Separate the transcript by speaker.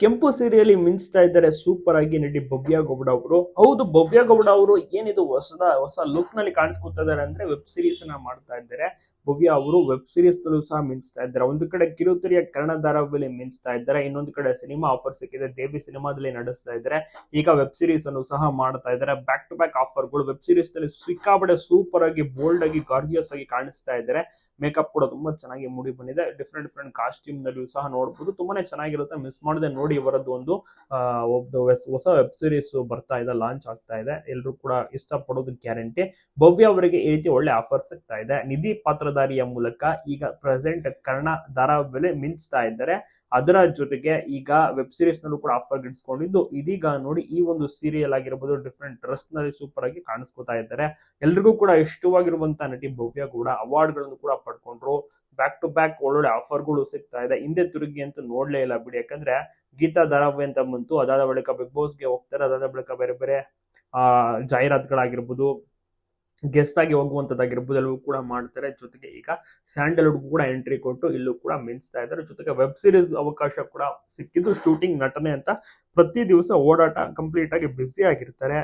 Speaker 1: ಕೆಂಪು ಸೀರೆಯಲ್ಲಿ ಮಿಂಚ್ತಾ ಇದ್ದಾರೆ ಸೂಪರ್ ಆಗಿ ನಟಿ ಭವ್ಯ ಗೌಡ ಅವರು. ಹೌದು, ಭವ್ಯ ಗೌಡ ಅವರು ಏನಿದು ಹೊಸ ಲುಕ್ ನಲ್ಲಿ ಕಾಣಿಸ್ಕೊತಾ ಇದ್ದಾರೆ ಅಂದ್ರೆ ವೆಬ್ ಸೀರೀಸ್ ಅನ್ನ ಮಾಡ್ತಾ ಇದ್ದಾರೆ. ಭವ್ಯ ಅವರು ವೆಬ್ ಸೀರೀಸ್ ನಲ್ಲೂ ಸಹ ಮಿಂಚ್ತಾ ಇದ್ದಾರೆ. ಒಂದು ಕಡೆ ಕಿರುತೆರೆಯ ಕನ್ನಡ ಧಾರಾವಾಹಿಯಲ್ಲಿ ಮಿಂಚ್ತಾ ಇದ್ದಾರೆ, ಇನ್ನೊಂದು ಕಡೆ ಸಿನಿಮಾ ಆಫರ್ ಸಿಕ್ಕಿದೆ, ದೇವಿ ಸಿನಿಮಾದಲ್ಲಿ ನಡೆಸ್ತಾ ಇದ್ದಾರೆ. ಈಗ ವೆಬ್ ಸೀರೀಸ್ ಅನ್ನು ಸಹ ಮಾಡ್ತಾ ಇದ್ದಾರೆ. ಬ್ಯಾಕ್ ಟು ಬ್ಯಾಕ್ ಆಫರ್ಗಳು ವೆಬ್ ಸೀರೀಸ್ ನಲ್ಲಿ ಸಿಕ್ಕಾಪಟ್ಟೆ ಸೂಪರ್ ಆಗಿ ಬೋಲ್ಡ್ ಆಗಿ ಗಾರ್ಜಿಯಸ್ ಆಗಿ ಕಾಣಿಸ್ತಾ ಇದ್ದಾರೆ. ಮೇಕಪ್ ಕೂಡ ತುಂಬಾ ಚೆನ್ನಾಗಿ ಮೂಡಿ ಬಂದಿದೆ. ಡಿಫ್ರೆಂಟ್ ಕಾಸ್ಟ್ಯೂಮ್ ನಲ್ಲಿಯೂ ಸಹ ನೋಡಬಹುದು, ತುಂಬಾನೇ ಚೆನ್ನಾಗಿರುತ್ತೆ. ಮಿಸ್ ಮಾಡದೆ ನೋಡಿ ಇವರದ್ದು ಒಂದು ಹೊಸ ವೆಬ್ ಸೀರೀಸ್ ಬರ್ತಾ ಇದೆ, ಲಾಂಚ್ ಆಗ್ತಾ ಇದೆ. ಎಲ್ಲರೂ ಕೂಡ ಇಷ್ಟಪಡೋದು ಗ್ಯಾರಂಟಿ. ಭವ್ಯ ಅವರಿಗೆ ಈ ರೀತಿ ಒಳ್ಳೆ ಆಫರ್ ಸಿಗ್ತಾ ಇದೆ. ನಿಧಿ ಪಾತ್ರಧಾರಿಯ ಮೂಲಕ ಈಗ ಪ್ರೆಸೆಂಟ್ ಕನ್ನಡ ಧಾರಾವಾಹಿಯಲ್ಲಿ ಮಿಂಚ್ತಾ ಇದ್ದಾರೆ. ಅದರ ಜೊತೆಗೆ ಈಗ ವೆಬ್ ಸೀರೀಸ್ ನಲ್ಲೂ ಕೂಡ ಆಫರ್ ಗಿಡಿಸ್ಕೊಂಡಿದ್ದು, ಇದೀಗ ನೋಡಿ ಈ ಒಂದು ಸೀರಿಯಲ್ ಆಗಿರ್ಬೋದು ಡಿಫ್ರೆಂಟ್ ಡ್ರೆಸ್ ನಲ್ಲಿ ಸೂಪರ್ ಆಗಿ ಕಾಣಿಸ್ಕೊತಾ ಇದ್ದಾರೆ. ಎಲ್ರಿಗೂ ಕೂಡ ಇಷ್ಟವಾಗಿರುವಂತಹ ನಟಿ ಭವ್ಯ ಕೂಡ ಅವಾರ್ಡ್ ಗಳನ್ನು ಕೂಡ ಪಡ್ಕೊಂಡ್ರು. ಬ್ಯಾಕ್ ಟು ಬ್ಯಾಕ್ ಒಳ್ಳೊಳ್ಳೆ ಆಫರ್ಗಳು ಸಿಗ್ತಾ ಇದೆ. ಹಿಂದೆ ತಿರುಗಿ ಅಂತೂ ನೋಡ್ಲೇ ಇಲ್ಲ ಬಿಡಿ, ಯಾಕಂದ್ರೆ ಗೀತಾ ಧಾರಾವಾಹಿ ಅಂತ ಬಂತು, ಅದಾದ ಬಳಿಕ ಬಿಗ್ ಬಾಸ್ ಗೆ ಹೋಗ್ತಾರೆ, ಅದಾದ ಬಳಿಕ ಬೇರೆ ಬೇರೆ ಜಾಹೀರಾತುಗಳಾಗಿರ್ಬೋದು, ಗೆಸ್ಟ್ ಆಗಿ ಹೋಗುವಂತದ್ದಾಗಿರ್ಬೋದು ಎಲ್ಲವೂ ಕೂಡ ಮಾಡ್ತಾರೆ. ಜೊತೆಗೆ ಈಗ ಸ್ಯಾಂಡಲ್ವುಡ್ ಕೂಡ ಎಂಟ್ರಿ ಕೊಟ್ಟು ಇಲ್ಲೂ ಕೂಡ ಮಿಂಚ್ತಾ ಇದ್ದಾರೆ. ಜೊತೆಗೆ ವೆಬ್ ಸೀರೀಸ್ ಅವಕಾಶ ಕೂಡ ಸಿಕ್ಕಿದ್ದು, ಶೂಟಿಂಗ್ ನಟನೆ ಅಂತ ಪ್ರತಿ ದಿವಸ ಓಡಾಟ ಕಂಪ್ಲೀಟ್ ಆಗಿ ಬ್ಯುಸಿ ಆಗಿರ್ತಾರೆ.